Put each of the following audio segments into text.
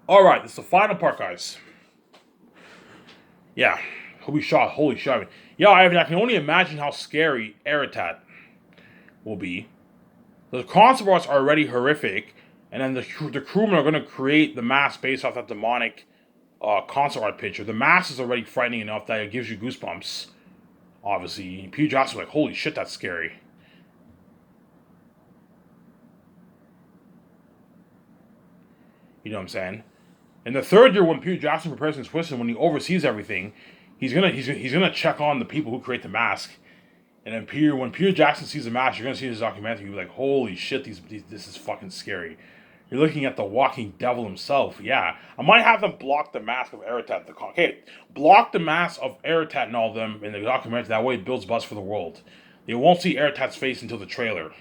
All right, this is the final part, guys. Yeah, he'll be shot. Holy shit! Yeah, I can only imagine how scary Eritat will be. The concept arts are already horrific, and then the crewmen are going to create the mask based off that demonic concept art picture. The mask is already frightening enough that it gives you goosebumps. Obviously, Peter Jackson's like, holy shit, that's scary. You know what I'm saying? In the third year, when Peter Jackson prepares in Switzerland, when he oversees everything, he's gonna check on the people who create the mask. And then when Peter Jackson sees the mask, you're gonna see this documentary. You'll be like, holy shit, this is fucking scary. You're looking at the walking devil himself. Yeah, I might have them block the mask of Eritat. Block the mask of Eritat and all of them in the documentary. That way, it builds buzz for the world. You won't see Eritat's face until the trailer,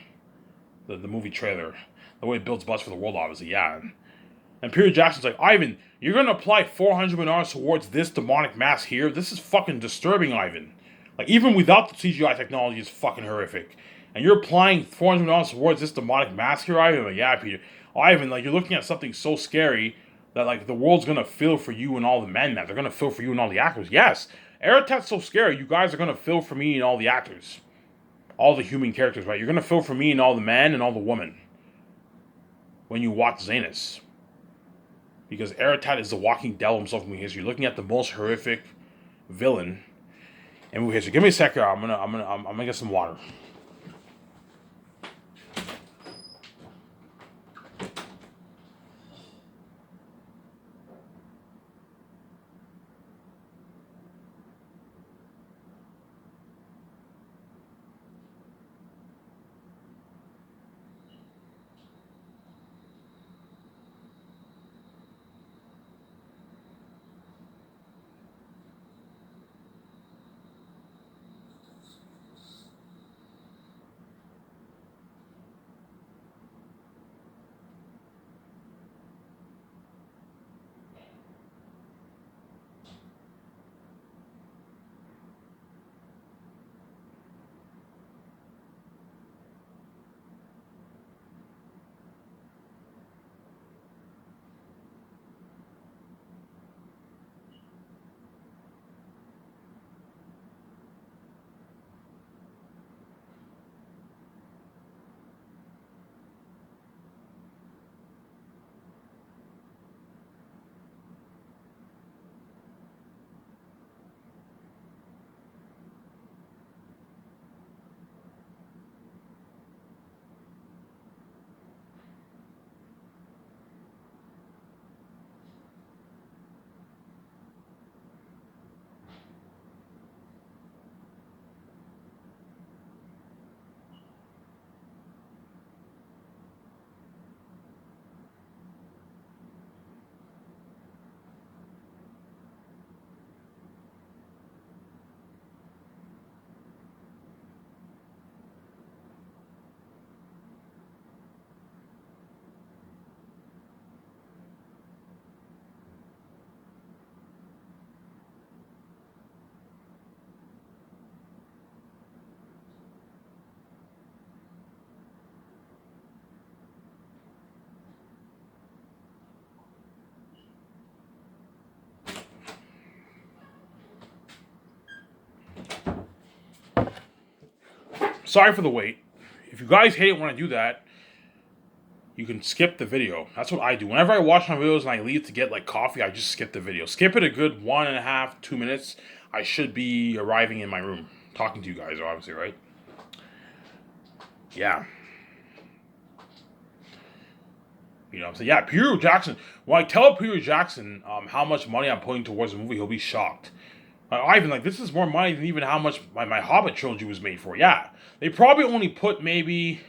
the movie trailer. The way it builds buzz for the world, obviously. Yeah. And Peter Jackson's like, Ivan, you're gonna apply $400 million towards this demonic mask here? This is fucking disturbing, Ivan. Like, even without the CGI technology, it's fucking horrific. And you're applying $400 towards this demonic mask here, Ivan? Like, yeah, Peter. Ivan, like, you're looking at something so scary that, like, the world's gonna feel for you and all the men, man. They're gonna feel for you and all the actors. Yes, Eritat's so scary, you guys are gonna feel for me and all the actors. All the human characters, right? You're gonna feel for me and all the men and all the women when you watch Zanus. Because Eritat is the walking devil himself in movie history. You're looking at the most horrific villain in movie history. Give me a second. I'm gonna get some water. Sorry for the wait. If you guys hate it when I do that, you can skip the video. That's what I do. Whenever I watch my videos and I leave to get like coffee, I just skip the video. Skip it a good 1.5, 2 minutes. I should be arriving in my room talking to you guys, obviously, right? Yeah. You know what I'm saying? Yeah, Peter Jackson. When I tell Peter Jackson how much money I'm putting towards the movie, he'll be shocked. Ivan, like, this is more money than even how much my Hobbit trilogy was made for. Yeah. They probably only put maybe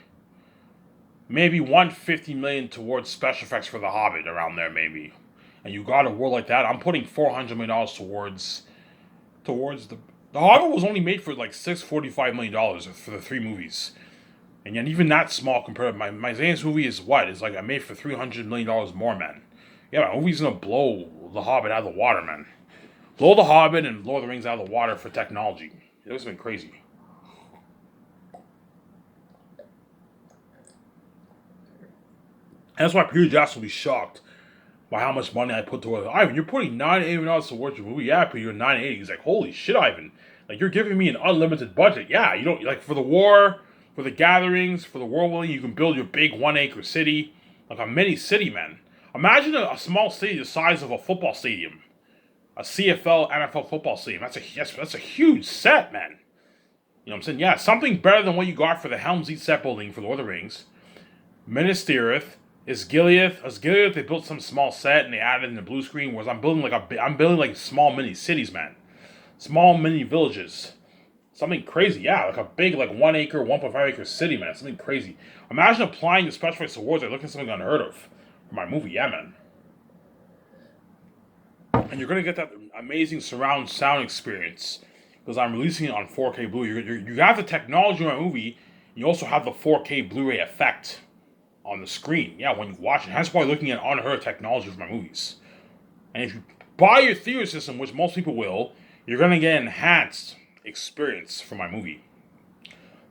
150 million towards special effects for the Hobbit around there, maybe. And you got a world like that. I'm putting $400 million towards the Hobbit was only made for like $645 million for the three movies. And yet even that's small compared to my Zanus movie is what? It's like I made for $300 million more, man. Yeah, my movie's gonna blow The Hobbit out of the water, man. Blow The Hobbit and Lord of the Rings out of the water for technology. It's been crazy. And that's why Peter Jackson will be shocked by how much money I put towards it. Ivan, you're putting $980 towards your movie. Yeah, but you're 980. He's like, holy shit, Ivan. Like, you're giving me an unlimited budget. Yeah, you don't, like, for the war, for the gatherings, for the world building, you can build your big 1 acre city. Like a mini city, man. Imagine a small city the size of a football stadium. A CFL, NFL football stadium. That's a huge set, man. You know what I'm saying? Yeah, something better than what you got for the Helm's Deep set building for Lord of the Rings. Minas Tirith, Osgiliath, they built some small set and they added in the blue screen. Whereas I'm building like small mini cities, man, small mini villages, something crazy. Yeah, like a big like 1 acre, 1.5 acre city, man, something crazy. Imagine applying the special effects awards. They're looking at something unheard of for my movie. Yeah, man. And you're gonna get that amazing surround sound experience because I'm releasing it on 4K Blu. You have the technology in my movie. You also have the 4K Blu-ray effect on the screen. Yeah, when you watch it. That's why I'm looking at unheard technology for my movies. And if you buy your theater system, which most people will, you're going to get an enhanced experience for my movie.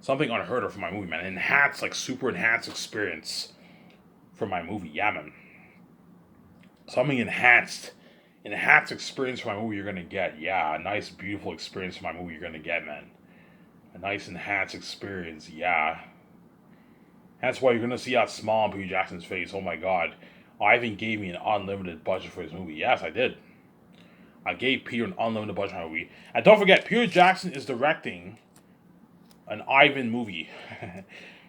Something unheard of for my movie, man. Enhanced, like super enhanced experience for my movie. Yeah, man. Something enhanced experience for my movie you're going to get. Yeah, a nice, beautiful experience for my movie you're going to get, man. A nice enhanced experience. Yeah. That's why you're going to see that smile on Peter Jackson's face. Oh my god. Ivan gave me an unlimited budget for his movie. Yes, I did. I gave Peter an unlimited budget for my movie. And don't forget, Peter Jackson is directing an Ivan movie.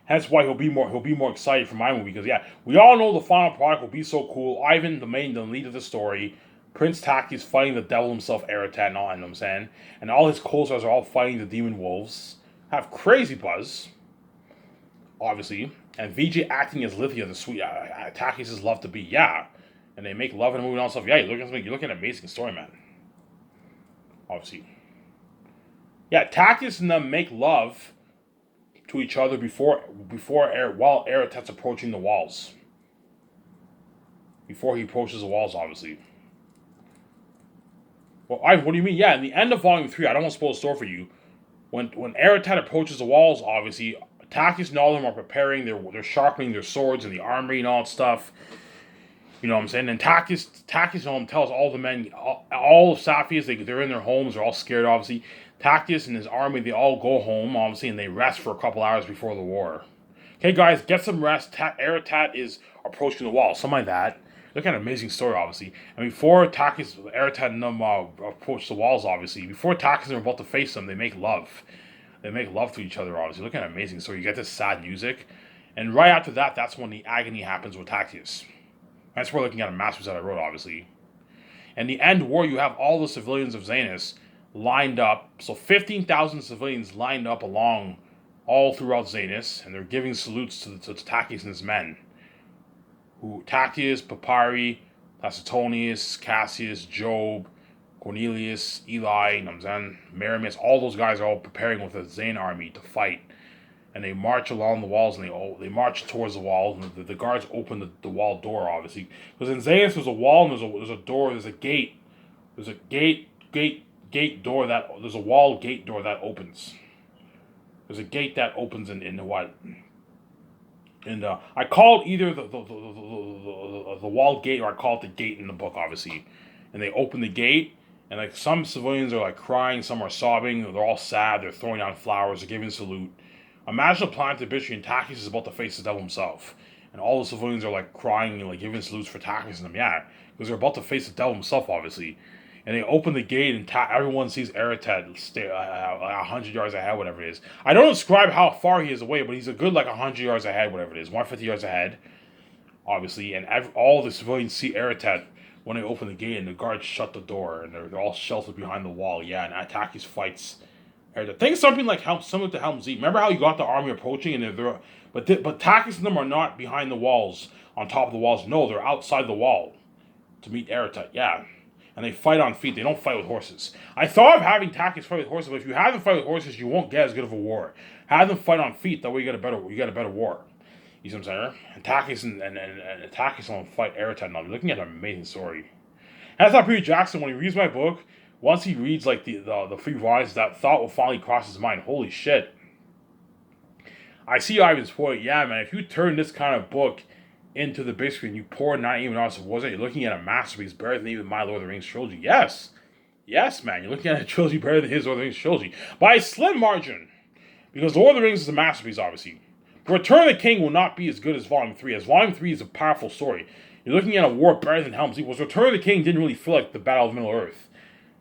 That's why he'll be more excited for my movie. Because yeah, we all know the final product will be so cool. Ivan, the lead of the story. Prince Taki's fighting the devil himself, Aratat, and all, you know what I'm saying? And all his co-stars are all fighting the demon wolves. Have crazy buzz. Obviously, and VJ acting as Lithia, the sweet Takis' love to be, yeah, and they make love in the movie and all stuff. Yeah, you're looking at an amazing story, man. Obviously, yeah, Takis and them make love to each other while Aratat's approaching the walls. Before he approaches the walls, obviously. Well, what do you mean? Yeah, in the end of Volume 3, I don't want to spoil the story for you. When Aratat approaches the walls, obviously, Takis and all of them are preparing. They're sharpening their swords in the armory and all that stuff. You know what I'm saying? And Takis and tells all the men, all of Safias, they're in their homes. They're all scared, obviously. Takis and his army, they all go home, obviously, and they rest for a couple hours before the war. Okay, guys, get some rest. Aratat is approaching the wall. Something like that. Look at an amazing story, obviously. And before Aratat and them approach the walls, obviously, before Takis and are about to face them, they make love. They make love to each other, obviously. Look at an amazing story. You get this sad music. And right after that, that's when the agony happens with Takius. That's where we're looking at a masterpiece that I wrote, obviously. And the end war, you have all the civilians of Zanus lined up. So 15,000 civilians lined up along all throughout Zanus. And they're giving salutes to Takius and his men. Takius, Papyri, Tacitonius, Cassius, Job, Cornelius, Eli, Maramis, all those guys are all preparing with the Zane army to fight. And they march along the walls and they march towards the walls. And the guards open the wall door, obviously. Because in Zanus there's a wall and there's a door, there's a gate. There's a gate door there's a wall gate door that opens. There's a gate that opens in the what? And I call it either the wall gate or I call it the gate in the book, obviously. And they open the gate. And like some civilians are like crying, some are sobbing, they're all sad, they're throwing down flowers, they're giving salute. Imagine a planet of Bitchy and Takis is about to face the devil himself. And all the civilians are like crying and like giving salutes for Takis and them, yeah. Because they're about to face the devil himself, obviously. And they open the gate and everyone sees Aratat 100 yards ahead, whatever it is. I don't describe how far he is away, but he's a good like 100 yards ahead, whatever it is. 150 yards ahead, obviously. And all the civilians see Aratat when they open the gate and the guards shut the door and they're all sheltered behind the wall. Yeah, and Takis fights Aratat. Think something like similar to Helm's Deep. Remember how you got the army approaching and but Takis and them are not behind the walls, on top of the walls. No, they're outside the wall to meet Aratat. Yeah. And they fight on feet. They don't fight with horses. I thought of having Takis fight with horses, but if you have them fight with horses, you won't get as good of a war. Have them fight on feet. That way you get a better war. You see what I'm saying? And Takis and Takis will fight Aratat. And I'll be looking at an amazing story. And I thought Peter Jackson, when he reads my book, once he reads like the 3 volumes, that thought will finally cross his mind. Holy shit! I see Ivan's point. Yeah, man. If you turn this kind of book into the big screen, you pour not even us was it? You're looking at a masterpiece better than even my Lord of the Rings trilogy. Yes. Yes, man. You're looking at a trilogy better than his Lord of the Rings trilogy. By a slim margin. Because Lord of the Rings is a masterpiece, obviously. But Return of the King will not be as good as Volume 3, as Volume 3 is a powerful story. You're looking at a war better than Helm's Deep. Was Return of the King didn't really feel like the Battle of Middle-earth.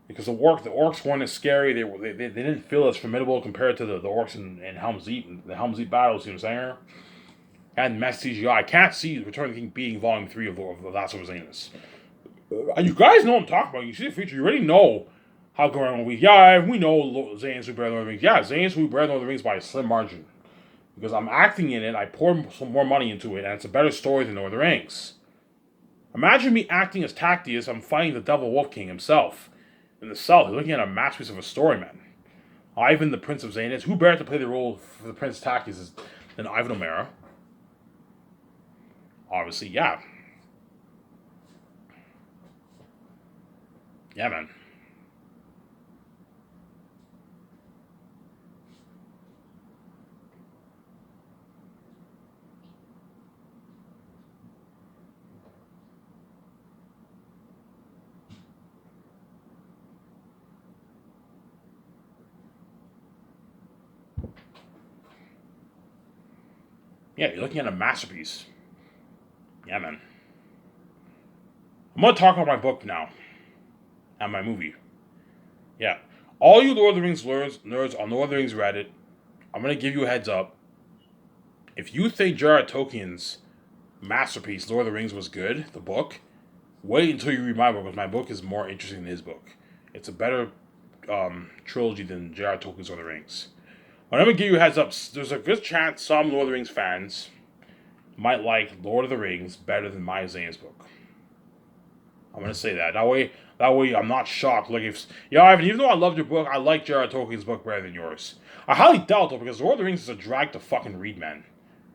Because the orcs weren't as scary. They didn't feel as formidable compared to the orcs in Helm's Deep. The Helm's Deep battles, you know what I'm saying? And mess CGI. I can't see Return of the King being Volume 3 of The Last of Zanus. And you guys know what I'm talking about. You see the future. You already know how going we. Yeah, we know Zanus will be better than Lord of the Rings. Yeah, Zanus will be better than Lord of the Rings by a slim margin. Because I'm acting in it, I poured some more money into it, and it's a better story than Lord of the Rings. Imagine me acting as Tactius, I'm fighting the Devil Wolf King himself. In the South, you're looking at a masterpiece of a story, man. Ivan, the Prince of Zanus. Who better to play the role for the Prince Tactius than Ivan O'Mara? Obviously, yeah. Yeah, man. Yeah, you're looking at a masterpiece. Yeah, man. I'm gonna talk about my book now. And my movie. Yeah. All you Lord of the Rings nerds on Lord of the Rings Reddit, I'm gonna give you a heads up. If you think J.R.R. Tolkien's masterpiece, Lord of the Rings, was good, the book, wait until you read my book, because my book is more interesting than his book. It's a better trilogy than J.R.R. Tolkien's Lord of the Rings. But I'm gonna give you a heads up. There's a good chance some Lord of the Rings fans might like Lord of the Rings better than my Zane's book. I'm gonna say that. That way, I'm not shocked. Like if Ivan, even though I loved your book, I like J.R.R. Tolkien's book better than yours. I highly doubt though, because Lord of the Rings is a drag to fucking read, man.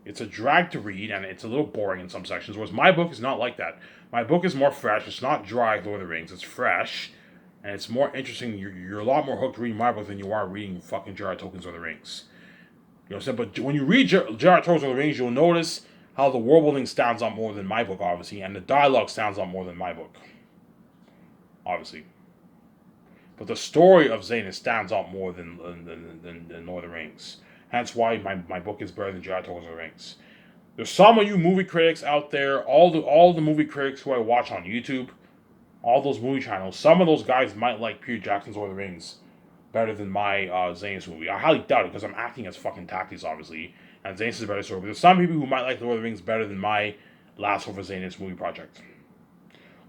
It's a drag to read, and it's a little boring in some sections. Whereas my book is not like that. My book is more fresh. It's not dry, Lord of the Rings. It's fresh, and it's more interesting. You're a lot more hooked reading my book than you are reading fucking J.R.R. Tolkien's Lord of the Rings. You know what I'm saying? But when you read J.R.R. Tolkien's Lord of the Rings, you'll notice how the world building stands out more than my book, obviously, and the dialogue stands out more than my book, obviously. But the story of Zanus stands out more than Lord of the Rings. That's why my book is better than J.R.R. Tolkien's Lord of the Rings. There's some of you movie critics out there, all the movie critics who I watch on YouTube, all those movie channels, some of those guys might like Peter Jackson's Lord of the Rings better than my Zanus movie. I highly doubt it, because I'm acting as fucking Tactics, obviously, and Zanus is a better story. But there's some people who might like Lord of the Rings better than my Last Hope for Zanus movie project.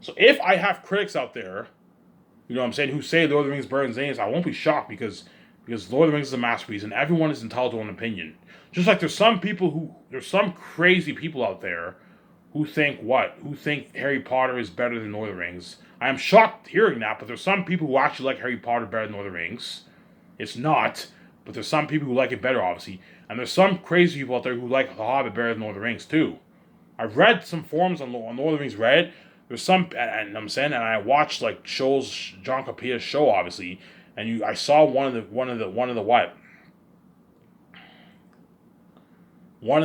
So if I have critics out there, you know what I'm saying, who say Lord of the Rings better than Zanus, I won't be shocked, because Lord of the Rings is a masterpiece, and everyone is entitled to an opinion. Just like there's some crazy people out there who think Harry Potter is better than Lord of the Rings. I am shocked hearing that, but there's some people who actually like Harry Potter better than Lord of the Rings. It's not, but there's some people who like it better, obviously. And there's some crazy people out there who like The Hobbit better than Lord of the Rings, too. I've read some forums on Lord of the Rings Reddit. There's some, and I'm saying, and I watched like shows, John Capia's show, obviously, and I saw one of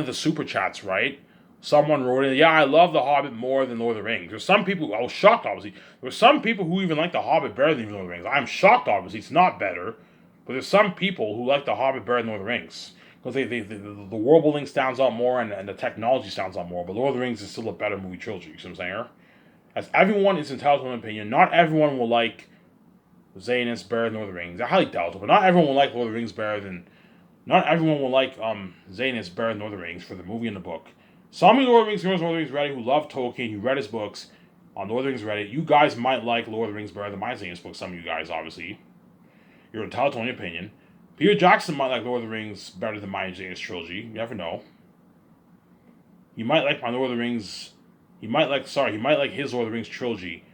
the super chats, right? Someone wrote in, yeah, I love The Hobbit more than Lord of the Rings. There's some people, I was shocked, obviously. There's some people who even like The Hobbit better than Lord of the Rings. I'm shocked, obviously. It's not better. But there's some people who like The Hobbit better than Lord of the Rings. Because the world building stands out more, and the technology stands out more. But Lord of the Rings is still a better movie trilogy, you see what I'm saying? As everyone is entitled to an opinion, not everyone will like Zanus better than Lord of the Rings. I highly doubt it, but not everyone will like Lord of the Rings better than... Not everyone will like Zanus better than Lord of the Rings for the movie and the book. Some of you Lord of the Rings viewers, Lord of the Rings Reddit, who love Tolkien, who read his books on Lord of the Rings Reddit, you guys might like Lord of the Rings better than my Zanus book. Some of you guys, obviously. You're entitled to an opinion. Peter Jackson might like Lord of the Rings better than my Zanus trilogy. You never know. He might like my Lord of the Rings... He might like his Lord of the Rings trilogy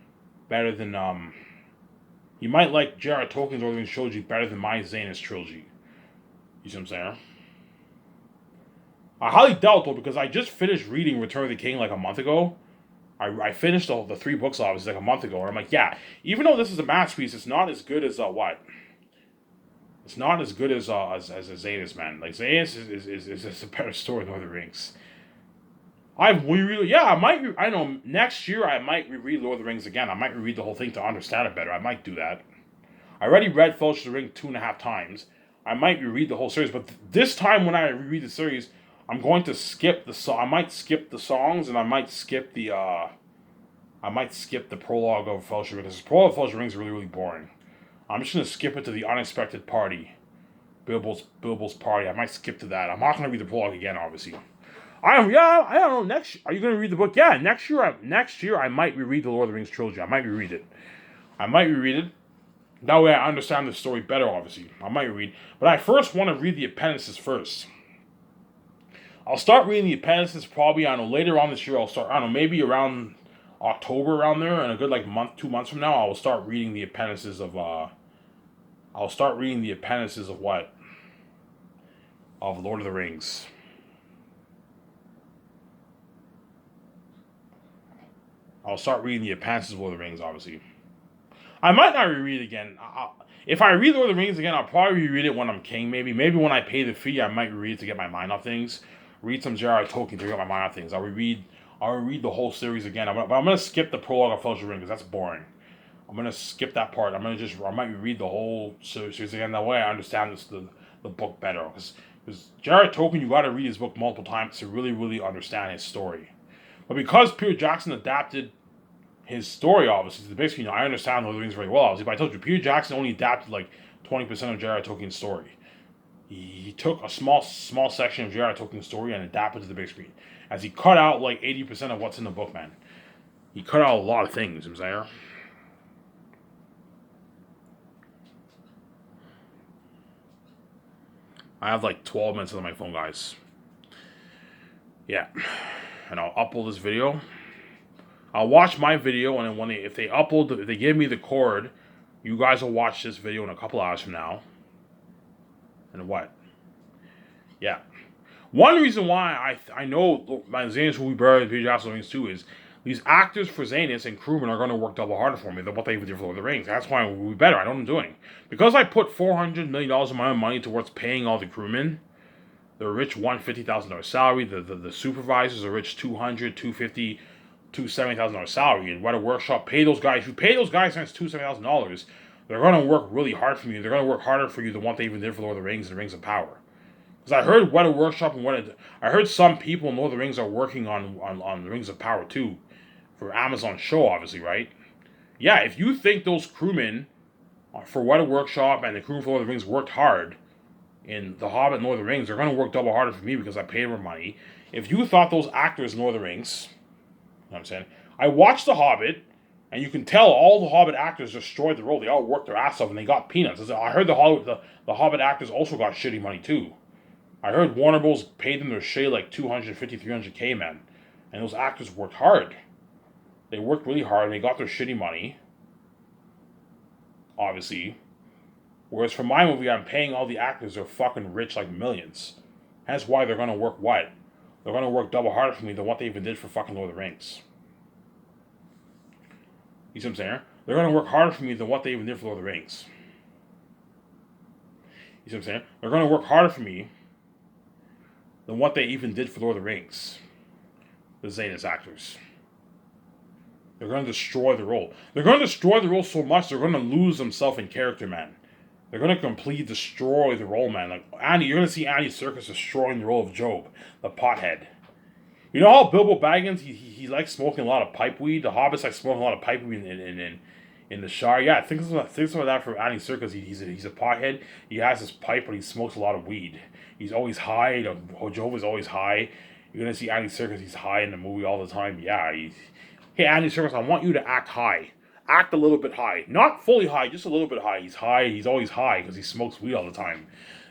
better than... He might like J.R.R. Tolkien's Lord of the Rings trilogy better than my Zanus trilogy. You see what I'm saying? I highly doubt, though, because I just finished reading Return of the King like a month ago. I finished the 3 books, obviously, like a month ago, and I'm like, yeah, even though this is a masterpiece, it's not as good as, what? It's not as good as Zanus, man. Like, Zanus is a better story than Lord of the Rings. I've reread. Yeah, I might. I know next year I might reread Lord of the Rings again. I might reread the whole thing to understand it better. I might do that. I already read Fellowship of the Ring 2.5 times. I might reread the whole series, but this time when I reread the series, I'm going to skip the song. I might skip the songs, and I might skip the. I might skip the prologue of Fellowship of the Ring, because the prologue of Fellowship of the Ring is really, really boring. I'm just gonna skip it to the unexpected party, Bilbo's party. I might skip to that. I'm not gonna read the prologue again, obviously. I don't know. Are you gonna read the book? Yeah, next year I might reread the Lord of the Rings trilogy. I might reread it. That way I understand the story better, obviously. I might read. But I first want to read the appendices first. I'll start reading the appendices probably, I don't know, later on this year. I'll start, I don't know, maybe around October, around there, and a good like month, 2 months from now, I will start reading the appendices of, what? Of Lord of the Rings. I'll start reading the appendices of Lord of the Rings, obviously. I might not reread it again. If I read Lord of the Rings again, I'll probably reread it when I'm king, maybe. Maybe when I pay the fee, I might reread it to get my mind off things. Read some J.R.R. Tolkien to get my mind off things. I'll reread the whole series again. But I'm going to skip the prologue of Fellowship of the Ring, because that's boring. I'm going to skip that part. I might reread the whole series again. That way I understand the book better. Because J.R.R. Tolkien, you got to read his book multiple times to really, really understand his story. But because Peter Jackson adapted his story, obviously, basically, I understand Lord of the Rings very well, obviously, but I told you, Peter Jackson only adapted like 20% of J.R.R. Tolkien's story. He took a small section of J.R.R. Tolkien's story and adapted to the big screen. As he cut out like 80% of what's in the book, man. He cut out a lot of things, you know what I'm saying? I have like 12 minutes on my phone, guys. Yeah. And I'll upload this video. I'll watch my video, and then if they give me the cord, you guys will watch this video in a couple hours from now. And what? Yeah. One reason why I know my Zanus will be better than Peter Jackson Rings too is these actors for Zanus and crewmen are going to work double harder for me than what they even did for Lord of the Rings. That's why we'll be better. I know what I'm doing. Because I put $400 million of my own money towards paying all the crewmen, the rich $150,000 salary, the supervisors are rich $200,000, $250,000, $270,000 salary, and Weta Workshop pay those guys. If you pay those guys $270,000, they're going to work really hard for you. They're going to work harder for you than what they even did for Lord of the Rings and the Rings of Power. Because I heard Weta Workshop and I heard some people in Lord of the Rings are working on the Rings of Power too, for Amazon show, obviously, right? Yeah, if you think those crewmen for Weta Workshop and the crew for Lord of the Rings worked hard in The Hobbit and Lord of the Rings, they're going to work double harder for me because I paid them money. If you thought those actors in Lord of the Rings, you know what I'm saying? I watched The Hobbit, and you can tell all the Hobbit actors destroyed the role. They all worked their ass off, and they got peanuts. I heard the Hobbit actors also got shitty money, too. I heard Warner Bros. Paid them their shit like $250,000, $300,000, man. And those actors worked hard. They worked really hard, and they got their shitty money. Obviously. Whereas for my movie, I'm paying all the actors, they're fucking rich like millions. That's why they're going to work what? They're going to work double harder for me than what they even did for fucking Lord of the Rings. You see what I'm saying? They're going to work harder for me than what they even did for Lord of the Rings. You see what I'm saying? They're going to work harder for me than what they even did for Lord of the Rings. The Zanus actors. They're going to destroy the role. They're going to destroy the role so much, they're going to lose themselves in character, man. They're going to completely destroy the role, man. Like Andy, you're going to see Andy Serkis destroying the role of Job, the pothead. You know how Bilbo Baggins, he likes smoking a lot of pipe weed? The Hobbits like smoking a lot of pipe weed in the Shire. Yeah, think some of that for Andy Serkis. He's a pothead. He has his pipe, but he smokes a lot of weed. He's always high. Job is always high. You're going to see Andy Serkis, he's high in the movie all the time. Yeah, hey, Andy Serkis, I want you to act high. Act a little bit high. Not fully high, just a little bit high. He's high. He's always high because he smokes weed all the time.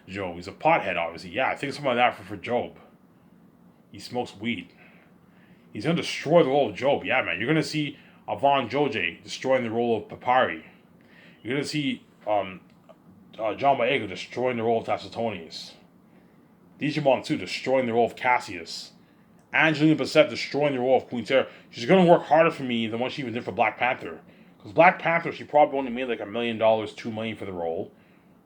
Job. He's a pothead, obviously. Yeah, I think something like that for Job. He smokes weed. He's going to destroy the role of Job. Yeah, man. You're going to see Avon Joje destroying the role of Papyri. You're going to see John Boyega destroying the role of Tacitonius. Digimon 2 destroying the role of Cassius. Angelina Bassett destroying the role of Queen Sarah. She's going to work harder for me than what she even did for Black Panther. Because Black Panther, she probably only made like $1 million, $2 million for the role.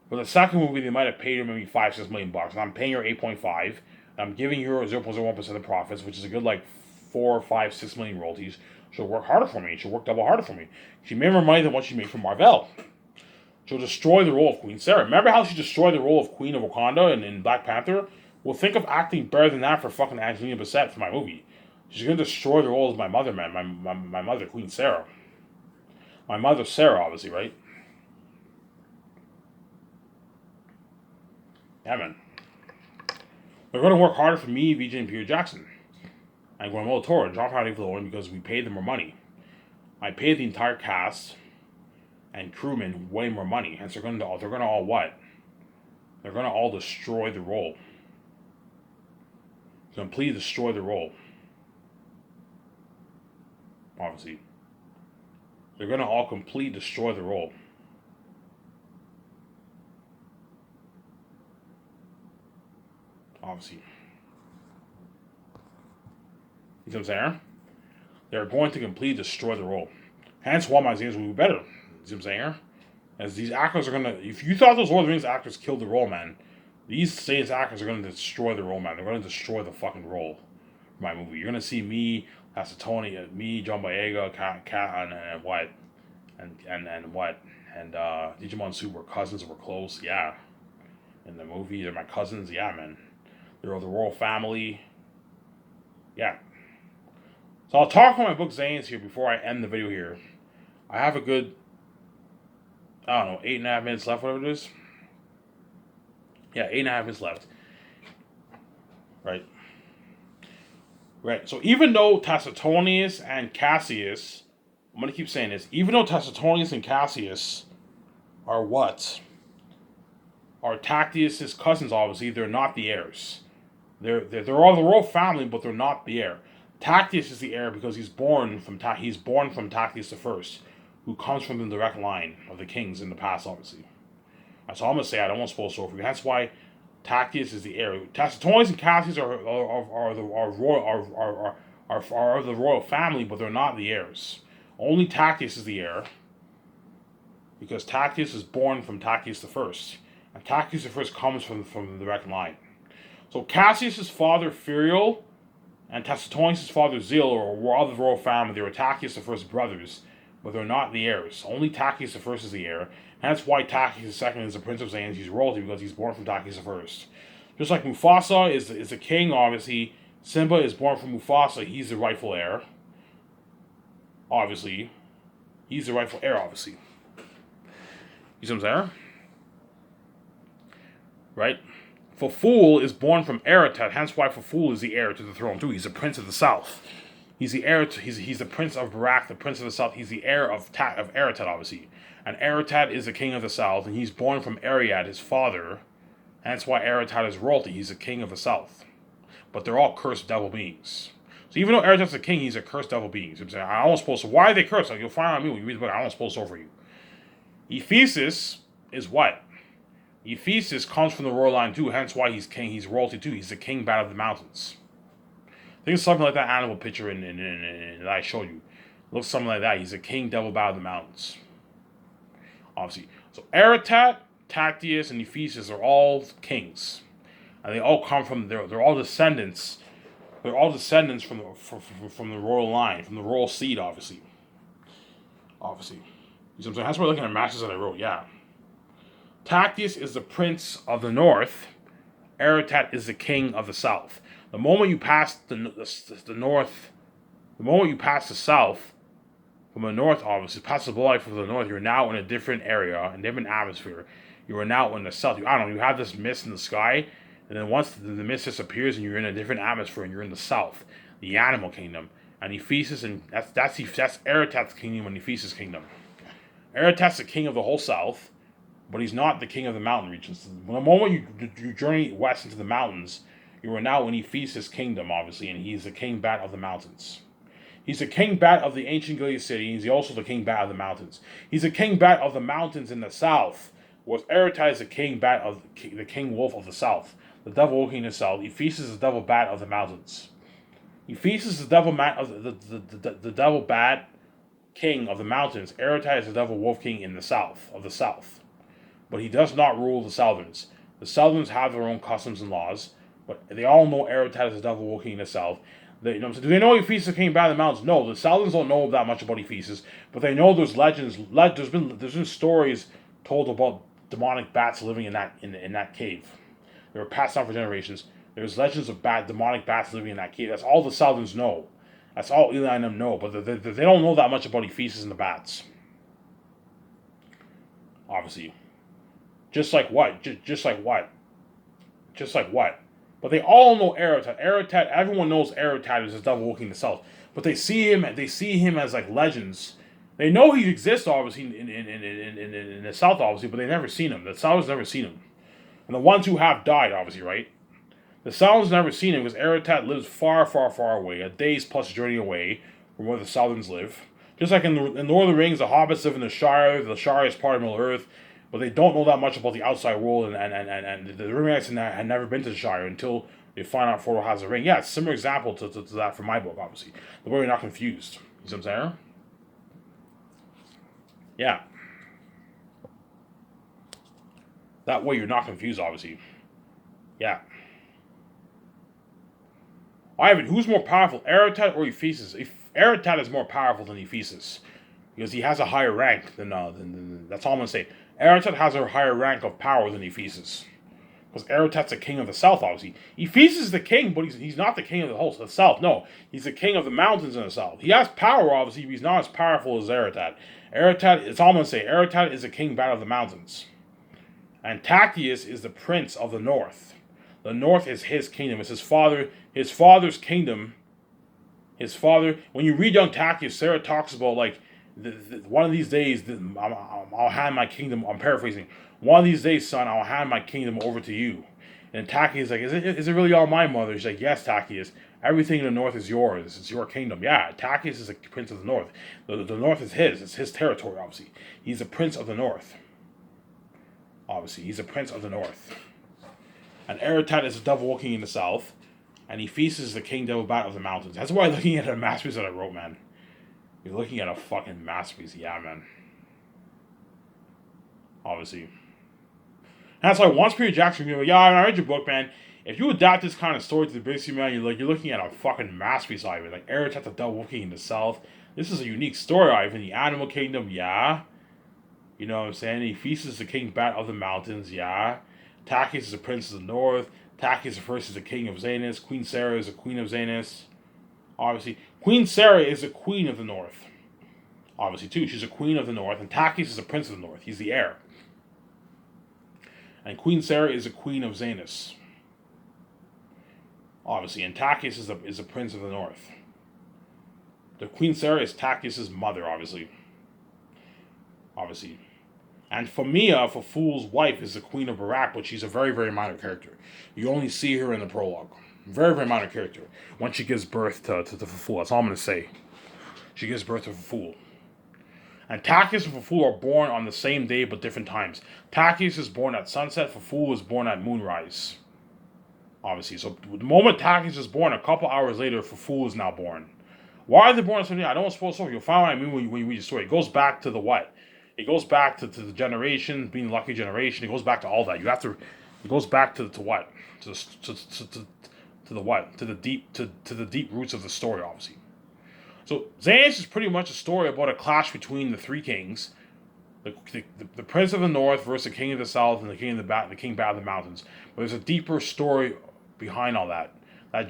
For the second movie, they might have paid her maybe $5-6 million bucks. And I'm paying her 8.5. And I'm giving her 0.01% of the profits, which is a good like 4, 5, 6 million royalties, she'll work harder for me. She'll work double harder for me. She made more money than what she made from Marvel. She'll destroy the role of Queen Sarah. Remember how she destroyed the role of Queen of Wakanda in Black Panther? Well, think of acting better than that for fucking Angelina Bassett for my movie. She's gonna destroy the role as my mother, man. My mother, Queen Sarah. My mother, Sarah, obviously, right? Yeah, man. They're gonna work harder for me, VJ, and Peter Jackson. And Guillermo del Toro and John Favreau because we paid them more money. I paid the entire cast and crewmen way more money. Hence, they're gonna all what? They're gonna all destroy the role. Completely destroy the role. Obviously, they're gonna all completely destroy the role. Obviously, you know what I'm saying? They're going to completely destroy the role. Hence, why my scenes will be better. You know what I'm saying? As these actors are gonna, if you thought those Lord of the Rings actors killed the role, man, these Saints actors are gonna destroy the role, man. They're gonna destroy the fucking role. My movie. You're gonna see me, Tony, me, John Boyega, and what, and what, and Digimon Su were cousins, were close, yeah. In the movie, they're my cousins, yeah, man. They're the royal family, yeah. So I'll talk about my book Zanes here before I end the video here. I have a good, I don't know, 8.5 minutes left, whatever it is. Yeah, 8.5 minutes left. Right. Right. So even though Tacitonius and Cassius, I'm gonna keep saying this, even though Tacitonius and Cassius are what? Are Tactius' cousins, obviously, they're not the heirs. They're all the royal family, but they're not the heir. Tactius is the heir because he's born from Tactius the First, who comes from the direct line of the kings in the past, obviously. That's all I'm gonna say. I don't want to spoil so for you. That's why Tactius is the heir. Tacitonius and Cassius are the royal family, but they're not the heirs. Only Tactius is the heir, because Tactius is born from Tactius the First, and Tactius the First comes from the direct line. So Cassius' father Furiel and Tacitonius' father Zeal were all the royal family. They were Tactius the First brothers, but they're not the heirs. Only Tactius the First is the heir. And that's why Tactius the Second is the Prince of Zanes. He's royalty because he's born from Tactius the First. Just like Mufasa is the king, obviously. Simba is born from Mufasa. He's the rightful heir. Obviously. He's the rightful heir, obviously. You see what I'm saying? Right? Faful is born from Aratat, hence why Faful is the heir to the throne too. He's the Prince of the South. He's the heir to, he's the Prince of Barak, the Prince of the South. He's the heir of Aratat, obviously. And Aratat is the king of the South, and he's born from Ariad, his father. And that's why Aratat is royalty. He's the king of the South. But they're all cursed devil beings. So even though Aratat's a king, he's a cursed devil being. So I'm saying, I don't suppose so. Why are they cursed? Like, you'll find out on me when you read the book. I don't suppose so for you. Ephesus is what? Ephesus comes from the royal line too, hence why he's king. He's royalty too. He's the king bat of the mountains. I think it's something like that animal picture in that I showed you. It looks something like that. He's the king devil bat of the mountains. Obviously. So Aratat, Tactius, and Ephesus are all kings. And they all come from, they're all descendants. They're all descendants from the royal line, from the royal seed, obviously. Obviously. You know what I'm saying? That's why we're looking at matches that I wrote, yeah. Tactius is the prince of the north. Aratat is the king of the south. The moment you pass the north, the moment you pass the south, from the north, obviously, past the light from the north, you're now in a different area, a different atmosphere. You are now in the south. I don't know, you have this mist in the sky, and then once the mist disappears and you're in a different atmosphere and you're in the south, the animal kingdom. And Ephesus, and that's Aratat's kingdom and Ephesus' kingdom. Aratat's the king of the whole south, but he's not the king of the mountain regions. The moment you journey west into the mountains, you are now in Ephesus' kingdom, obviously, and he's the king bat of the mountains. He's the king bat of the ancient Gilead city. He's also the king bat of the mountains. He's the king bat of the mountains in the south, whereas Aratat is the king bat of the king wolf of the south. The devil walking in the south. Ephesus is the devil bat of the mountains. Ephesus is the devil the devil bat king of the mountains. Aratat is the devil wolf king in the south of the south. But he does not rule the Southerns. The Southerns have their own customs and laws, but they all know Aratat is the devil walking in the south. They, you know, so do they know Ephesus came back to the mountains? No, the Saladins don't know that much about Ephesus, but they know there's legends. There's been stories told about demonic bats living in that cave. They were passed down for generations. There's legends of demonic bats living in that cave. That's all the Saladins know. That's all Eli and them know. But they don't know that much about Ephesus and the bats. Obviously, just like what? Just like what? Just like what? But they all know Aratat. Aratat, everyone knows Aratat is the devil walking the south. But they see him as like legends. They know he exists, obviously, in the south, obviously, but they've never seen him. The south has never seen him. And the ones who have died, obviously, right? The Saladins never seen him because Aratat lives far, far, far away, a day's plus journey away from where the Saladins live. Just like in Lord of the Rings, the hobbits live in the Shire. The Shire is part of Middle Earth. But they don't know that much about the outside world, and the Ringwraiths had never been to the Shire until they find out Frodo has a ring. Yeah, it's a similar example to that from my book, obviously. The way you're not confused. You see what I'm saying? Yeah. That way you're not confused, obviously. Yeah. Ivan, who's more powerful, Aratat or Ephesus? Aratat is more powerful than Ephesus because he has a higher rank than that's all I'm gonna say. Aratat has a higher rank of power than Ephesus. Because Aratat's the king of the south, obviously. Ephesus is the king, but he's not the king of the whole the south. No, he's the king of the mountains in the south. He has power, obviously, but he's not as powerful as Aratat. Aratat, it's all I'm going to say. Aratat is the king back of the mountains. And Tachyaeus is the prince of the north. The north is his kingdom. It's his father's kingdom. His father, when you read Young Tachyaeus, Sarah talks about, like, one of these days, I'll hand my kingdom, I'm paraphrasing, one of these days, son, I'll hand my kingdom over to you. And Tachyaeus is like, is it really all mine, mother? She's like, yes, Tachyaeus. Everything in the north is yours. It's your kingdom. Yeah, Tachyaeus is the prince of the north. The north is his. It's his territory, obviously. He's the prince of the north. Obviously, he's the prince of the north. And Aratat is the devil walking in the south. And Ephesus is the king devil bat of the mountains. That's why I'm looking at a masterpiece that I wrote, man. You're looking at a fucking masterpiece. Yeah, man. Obviously. And that's why once Peter Jackson, you know, yeah, I read your book, man. If you adapt this kind of story to the big screen, man, you're looking at a fucking masterpiece, Ivan. Like Aratat the devil walking in the south. This is a unique story, Ivan. The animal kingdom, yeah. You know what I'm saying? Ephesus is the king bat of the mountains, yeah. Tachyaeus is the prince of the north. Tachyaeus the first is the king of Zanus. Queen Sarah is the queen of Zanus. Obviously, Queen Sarah is the queen of the north. Obviously, too. She's a queen of the north. And Tachyaeus is the prince of the north. He's the heir. And Queen Sarah is the queen of Zanus. Obviously, and Tachyaeus is the prince of the north. The Queen Sarah is Tachyaeus' mother, obviously. Obviously. And Famia, for Fool's wife, is the queen of Barak, but she's a very, very minor character. You only see her in the prologue. Very, very minor character. When she gives birth to Fool. That's all I'm going to say. She gives birth to Fool. And Tachyaeus and Fool are born on the same day, but different times. Tachyaeus is born at sunset. Fool is born at moonrise. Obviously. So the moment Tachyaeus is born, a couple hours later, Fool is now born. Why are they born on the same day? I don't spoil so. You'll find what I mean when you read the story. It goes back to the what? It goes back to the generation, being the lucky generation. It goes back to all that. It goes back to what? To the what? To the deep roots of the story, obviously. So Zanus is pretty much a story about a clash between the three kings, the prince of the north versus the king of the south, and the king bat of the mountains. But there's a deeper story behind all that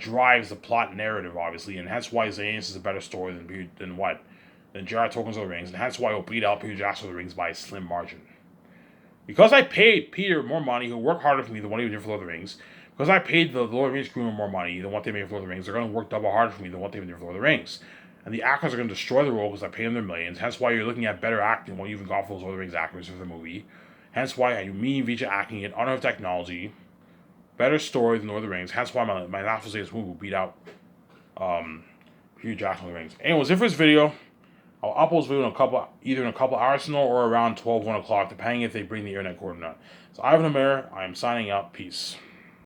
drives the plot narrative, obviously, and that's why Zanus is a better story than what? Than J.R.R. Tolkien's Lord of the Rings, and that's why he'll beat out Peter Jackson's Lord of the Rings by a slim margin. Because I paid Peter more money, who worked harder for me than what he did for Lord of the Rings, because I paid the Lord of the Rings crew more money than what they made for Lord of the Rings, they're going to work double harder for me than what they did for Lord of the Rings. And the actors are going to destroy the role because I paid them their millions. Hence why you're looking at better acting than what you even got for those Lord of the Rings actors for the movie. Hence why me and Vijay acting in honor of technology, better story than Lord of the Rings. Hence why my last movie will beat out Peter Jackson's Lord of the Rings. Anyways, if for this video, I'll upload this video either in a couple hours from now or around 1 o'clock, depending if they bring the internet cord or not. So Ivan Amir, I am signing out. Peace.